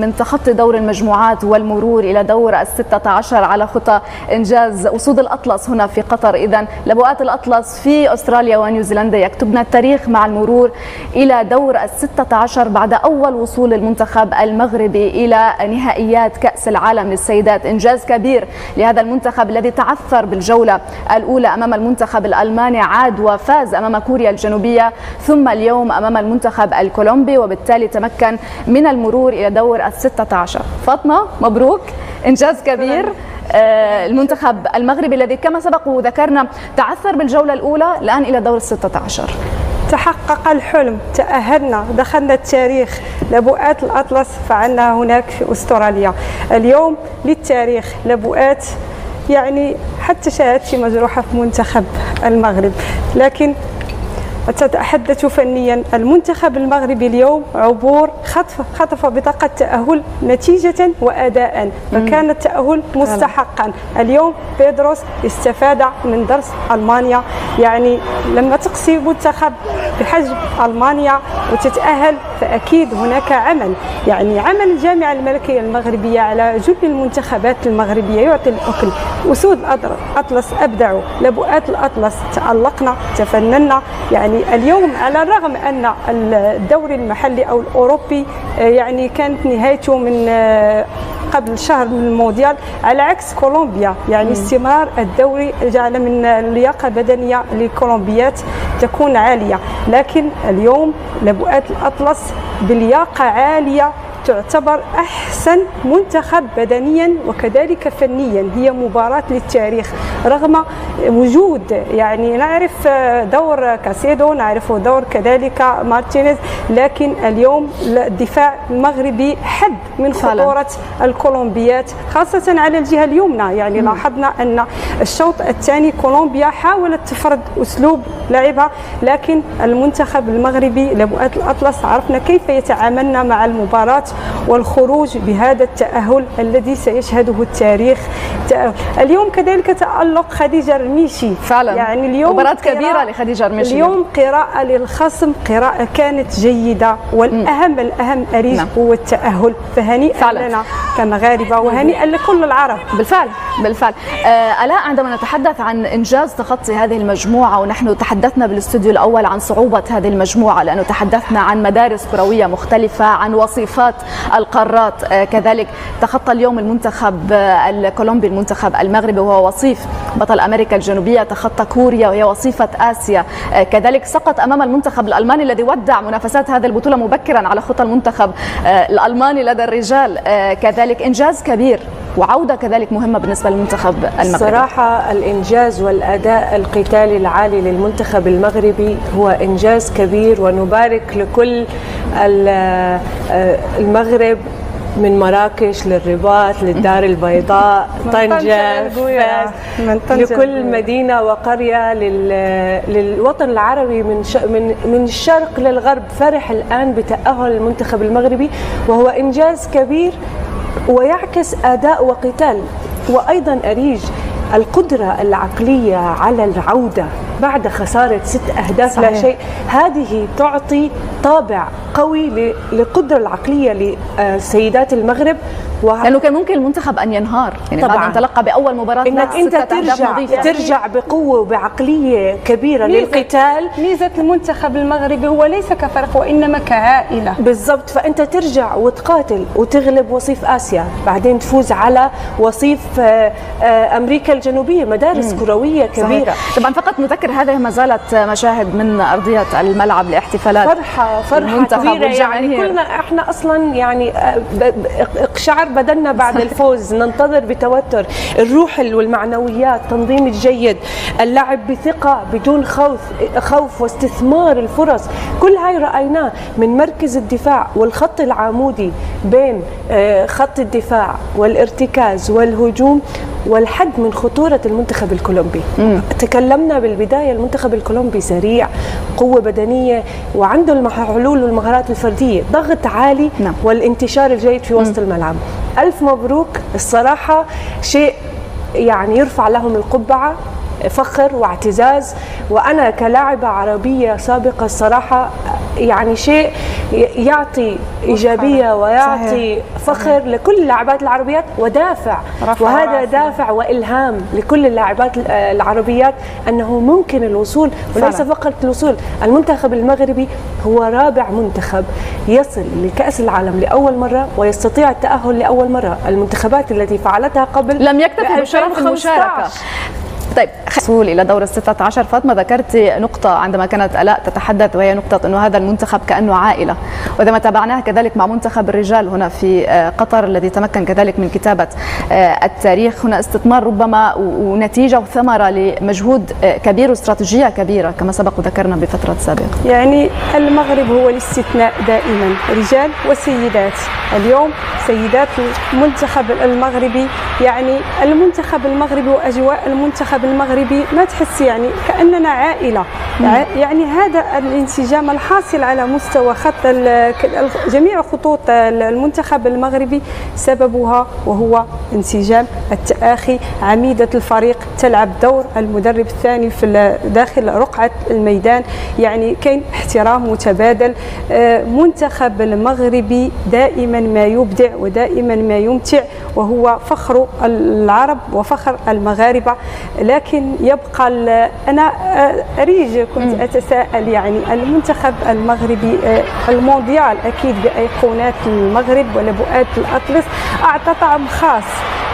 من تخطي دور المجموعات والمرور إلى دور ال16 على خطى إنجاز أسود الأطلس هنا في قطر. إذن لبؤات الأطلس في أستراليا ونيوزيلندا يكتبن التاريخ مع المرور إلى دور ال16 بعد أول وصول المنتخب المغربي إلى نهائيات كأس العالم للسيدات. إنجاز كبير لهذا المنتخب الذي تعثر بالجولة الأولى أمام المنتخب الألماني، عاد وفاز أمام كوريا الجنوبية، ثم اليوم أمام المنتخب الكولومبي، وبالتالي تمكن من المرور إلى دور ال16. فاطمة مبروك، إنجاز كبير. المنتخب المغربي الذي كما سبق وذكرنا تعثر بالجولة الأولى الآن إلى دور ال16. تحقق الحلم، تأهلنا، دخلنا التاريخ. لبؤات الأطلس فعلنا هناك في أستراليا. اليوم للتاريخ لبؤات، يعني حتى شهادتي مجروحة في منتخب المغرب، لكن أتحدث فنيا. المنتخب المغربي اليوم عبور خطف بطاقة تأهل نتيجة وأداء، فكان التأهل مستحقا. اليوم بيدروس استفاد من درس ألمانيا، يعني لما تقصي منتخب بحجم ألمانيا وتتأهل فأكيد هناك عمل، يعني عمل الجامعة الملكية المغربية على جل المنتخبات المغربية يعطي الأكل. أسود الأطلس أبدعوا، لبؤات الأطلس تألقنا، تفننا. يعني اليوم على الرغم أن الدوري المحلي أو الأوروبي يعني كانت نهايته من قبل شهر من المونديال، على عكس كولومبيا، يعني استمرار الدوري جعل من اللياقة البدنية للكولومبيات تكون عالية. لكن اليوم لبؤات الأطلس بلياقة عالية تعتبر أحسن منتخب بدنيا وكذلك فنيا. هي مباراة للتاريخ رغم وجود، يعني نعرف دور كاسيدو، نعرف دور كذلك مارتينيز، لكن اليوم الدفاع المغربي حد من خطورة الكولومبيات خاصة على الجهة اليمنى. يعني لاحظنا أن الشوط الثاني كولومبيا حاولت تفرض أسلوب لعبها، لكن المنتخب المغربي لبؤات الأطلس عرفنا كيف يتعاملنا مع المباراة والخروج بهذا التأهل الذي سيشهده التاريخ. اليوم كذلك تألق خديجة رميشي فعلا، يعني اليوم مباراة كبيرة لخديجة رميشي. اليوم قراءة للخصم، قراءة كانت جيدة، والأهم أريج هو التأهل. فهنيئا لنا كمغاربة وهنيئا لكل العرب. بالفعل آلاء، عندما نتحدث عن إنجاز تخطي هذه المجموعة، ونحن تحدثنا بالاستوديو الأول عن صعوبة هذه المجموعة لأنه تحدثنا عن مدارس كروية مختلفة، عن وصيفات القارات، كذلك تخطى اليوم المنتخب الكولومبي المنتخب المغربي وهو وصيف بطل أمريكا الجنوبية، تخطى كوريا وهي وصيفة آسيا، كذلك سقط أمام المنتخب الألماني الذي ودع منافسات هذه البطولة مبكرا على خطى المنتخب الألماني لدى الرجال. كذلك إنجاز كبير وعودة كذلك مهمة بالنسبة للمنتخب المغربي. صراحة الإنجاز والأداء القتالي العالي للمنتخب المغربي هو إنجاز كبير، ونبارك لكل المغرب من مراكش للرباط للدار البيضاء طنجة لكل مدينة وقرية للوطن العربي من الشرق للغرب فرح الآن بتأهل المنتخب المغربي، وهو إنجاز كبير ويعكس أداء وقتال. وأيضا أريج القدرة العقلية على العودة بعد خسارة 6 أهداف لا شيء، هذه تعطي طابع قوي للقدرة العقلية لسيدات المغرب. لأنه كان ممكن المنتخب أن ينهار، يعني طبعاً. بعد أن تلقى بأول مباراة إنك أنت ترجع بقوة وبعقلية كبيرة للقتال. ميزة المنتخب المغربي هو ليس كفرق وإنما كعائلة. بالضبط، فأنت ترجع وتقاتل وتغلب وصيف آسيا، بعدين تفوز على وصيف أمريكا الجنوبية، مدارس كروية كبيرة. صحيح. طبعا فقط نذكر هذه ما زالت مشاهد من أرضية الملعب لاحتفالات فرحة كبيرة، يعني كلنا احنا أصلا يعني اقشعر بدلنا بعد الفوز، ننتظر بتوتر. الروح والمعنويات، تنظيم الجيد، اللعب بثقة بدون خوف واستثمار الفرص، كل هاي رأيناه من مركز الدفاع والخط العمودي بين خط الدفاع والارتكاز والهجوم، والحد من خطورة المنتخب الكولومبي. تكلمنا بالبداية المنتخب الكولومبي سريع، قوة بدنية، وعنده الحلول والمهارات الفردية، ضغط عالي والانتشار الجيد في وسط الملعب. ألف مبروك، الصراحة شيء يعني يرفع لهم القبعة، فخر واعتزاز. وأنا كلاعبة عربية سابقة الصراحة يعني شيء يعطي إيجابية ويعطي فخر لكل اللاعبات العربيات ودافع، وهذا دافع وإلهام لكل اللاعبات العربيات أنه ممكن الوصول، وليس فقط الوصول. المنتخب المغربي هو رابع منتخب يصل لكأس العالم لأول مرة ويستطيع التأهل لأول مرة. المنتخبات التي فعلتها قبل لم يكتفي بشرف المشاركة. طيب، الوصول إلى دور ال16. فاطمة، ذكرت نقطة عندما كانت آلاء تتحدث، وهي نقطة أنه هذا المنتخب كأنه عائلة، وإذا ما تابعناها كذلك مع منتخب الرجال هنا في قطر الذي تمكن كذلك من كتابة التاريخ. هنا استثمار ربما ونتيجة وثمرة لمجهود كبير واستراتيجية كبيرة كما سبق وذكرنا بفترة سابقة. يعني المغرب هو الاستثناء دائما، رجال وسيدات. اليوم سيدات المنتخب المغربي، يعني المنتخب المغربي وأجواء المنتخب المغربي ما تحس يعني كأننا عائلة. يعني هذا الانسجام الحاصل على مستوى خط جميع خطوط المنتخب المغربي سببها وهو انسجام التآخي. عميدة الفريق تلعب دور المدرب الثاني في داخل رقعة الميدان، يعني كاين احترام متبادل. منتخب المغربي دائما ما يبدع ودائما ما يمتع، وهو فخر العرب وفخر المغاربة. لكن يبقى أنا أريج كنت أتساءل، يعني المنتخب المغربي المونديال أكيد بأيقونات المغرب ولبؤات الأطلس أعطى طعم خاص،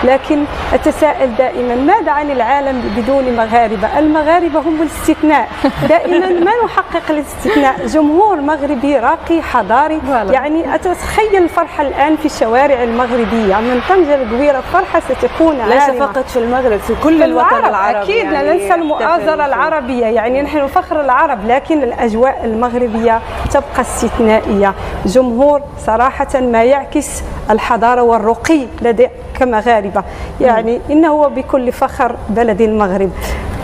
لكن أتساءل دائما ماذا عن العالم بدون مغاربة؟ المغاربة هم الاستثناء، دائما ما نحقق الاستثناء. جمهور مغربي راقي حضاري، يعني أتخيل الفرحة الآن في الشوارع المغربية من طنجة لقويرة، الفرحة ستكون ليس فقط في المغرب، في كل الوطن العربي. أكيد يعني لا ننسى المؤازرة العربية، يعني نحن فخر العرب، لكن الأجواء المغربية تبقى استثنائية. جمهور صراحة ما يعكس الحضارة والرقي لدى كمغاربة، يعني إنه بكل فخر بلد المغرب.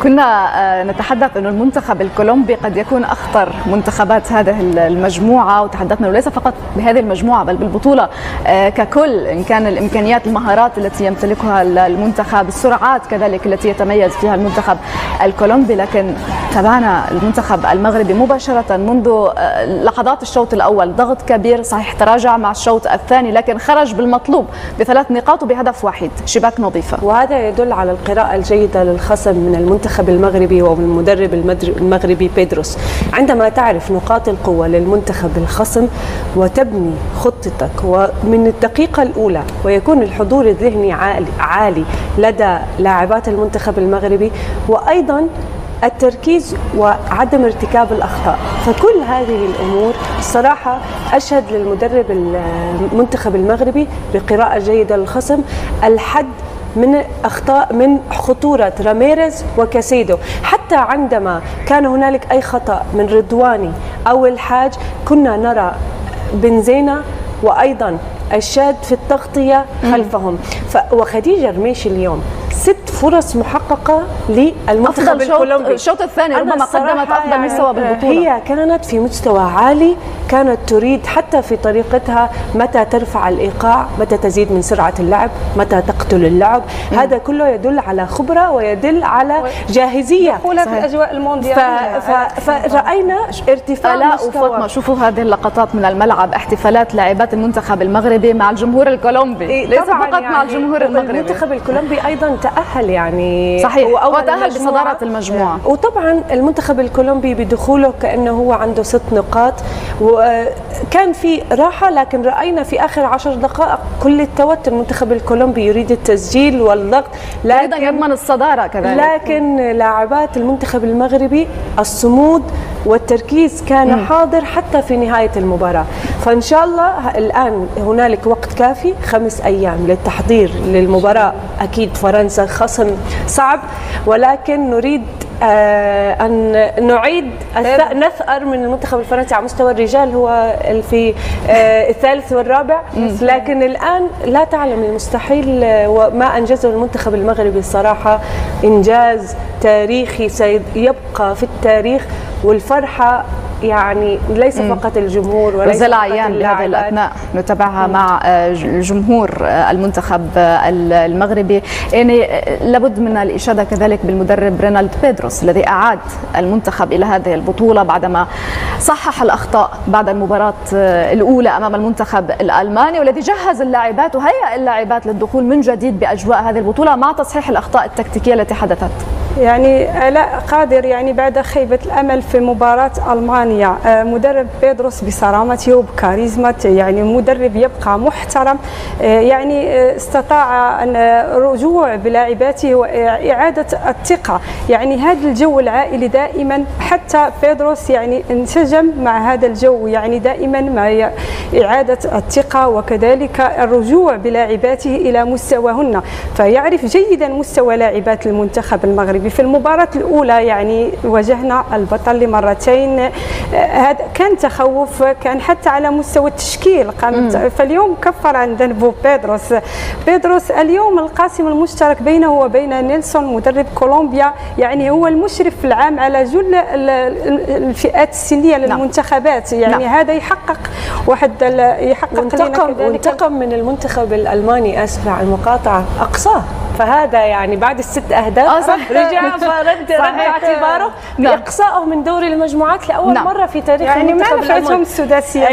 كنا نتحدث أن المنتخب الكولومبي قد يكون أخطر منتخبات هذه المجموعة، وتحدثنا ليس فقط بهذه المجموعة بل بالبطولة ككل، إن كان الإمكانيات، المهارات التي يمتلكها المنتخب، السرعات كذلك التي يتميز فيها المنتخب الكولومبي. لكن تابعنا المنتخب المغربي مباشرة منذ لحظات الشوط الأول، ضغط كبير، صحيح تراجع مع الشوط الثاني لكن خرج بالمطلوب ب3 نقاط وبهدف واحد، شباك نظيفة. وهذا يدل على القراءة الجيدة للخصم من المنتخب المغربي ومن المدرب المغربي بيدروس. عندما تعرف نقاط القوة للمنتخب الخصم وتبني خطتك ومن الدقيقة الأولى، ويكون الحضور الذهني عالي لدى لاعبات المنتخب المغربي، وأيضا التركيز وعدم ارتكاب الأخطاء، فكل هذه الأمور الصراحة أشهد للمدرب المنتخب المغربي بقراءة جيدة للخصم. الحد من أخطاء، من خطورة راميريز وكاسيدو، حتى عندما كان هنالك أي خطأ من رضواني أو الحاج كنا نرى بنزينة وأيضا الشاد في التغطية خلفهم. وخديجة رميش اليوم 6 فرص محققة للمنتخب الكولومبي. الشوط الثاني ربما قدمت أفضل مستوى بالبطولة. هي كانت في مستوى عالي، كانت تريد حتى في طريقتها متى ترفع الإيقاع، متى تزيد من سرعة اللعب، متى تقتل اللعب. هذا كله يدل على خبرة ويدل على جاهزية في الأجواء المونديال. فرأينا ارتفاع مستوى. وفاطمة، شوفوا هذه اللقطات من الملعب، احتفالات لاعبات المنتخب المغربي مع الجمهور الكولومبي، ليس فقط يعني مع الجمهور المغربي. المنتخب الكولومبي أيضا تأهل، يعني صحيح، هو تأهل بصدارة المجموعة. وطبعا المنتخب الكولومبي بدخوله كأنه هو عنده 6 نقاط، وكان في راحة، لكن رأينا في آخر 10 دقائق كل التوتر. المنتخب الكولومبي يريد التسجيل والضغط، لكن يضمن الصدارة كذلك. لكن لاعبات المنتخب المغربي الصمود والتركيز كان حاضر حتى في نهاية المباراة. فإن شاء الله الآن هنالك وقت كافي، 5 أيام للتحضير للمباراة. أكيد فرنسا خصم صعب، ولكن نريد أن نعيد نثأر من المنتخب الفرنسي على مستوى الرجال، هو في الثالث والرابع، لكن الآن لا تعلم المستحيل. وما أنجزه المنتخب المغربي الصراحة إنجاز تاريخي سيبقى في التاريخ، والفرحة يعني ليس فقط الجمهور وليس رزال فقط عيان بهذه الأثناء نتابعها مع جمهور المنتخب المغربي. يعني لابد من الإشادة كذلك بالمدرب رينالد بيدروس الذي أعاد المنتخب إلى هذه البطولة بعدما صحح الأخطاء بعد المباراة الأولى أمام المنتخب الألماني، والذي جهز اللاعبات وهيأ اللاعبات للدخول من جديد بأجواء هذه البطولة مع تصحيح الأخطاء التكتيكية التي حدثت. يعني آلاء قادر يعني بعد خيبة الأمل في مباراة ألمانيا، مدرب بيدروس بصرامته وبكاريزمته، يعني مدرب يبقى محترم، يعني استطاع أن الرجوع بلاعباته وإعادة الثقة. يعني هذا الجو العائلي دائما حتى بيدروس يعني انسجم مع هذا الجو، يعني دائما مع إعادة الثقة وكذلك الرجوع بلاعباته إلى مستواهن، فيعرف جيدا مستوى لاعبات المنتخب المغربي. في المباراة الأولى يعني واجهنا البطل لمرتين، هذا كان تخوف، كان حتى على مستوى التشكيل قامت، فاليوم كفر عن ذنبه بيدروس اليوم القاسم المشترك بينه وبين نيلسون مدرب كولومبيا، يعني هو المشرف العام على جل الفئات السنية للمنتخبات، يعني هذا يحقق وانتقم من المنتخب الألماني، أسمع المقاطعة أقصاه، فهذا يعني بعد ال6 أهداف رجع فرد اعتباره بإقصائه من دوري المجموعات لأول مرة في تاريخ يعني المنتخب ما نفعتهم السداسية.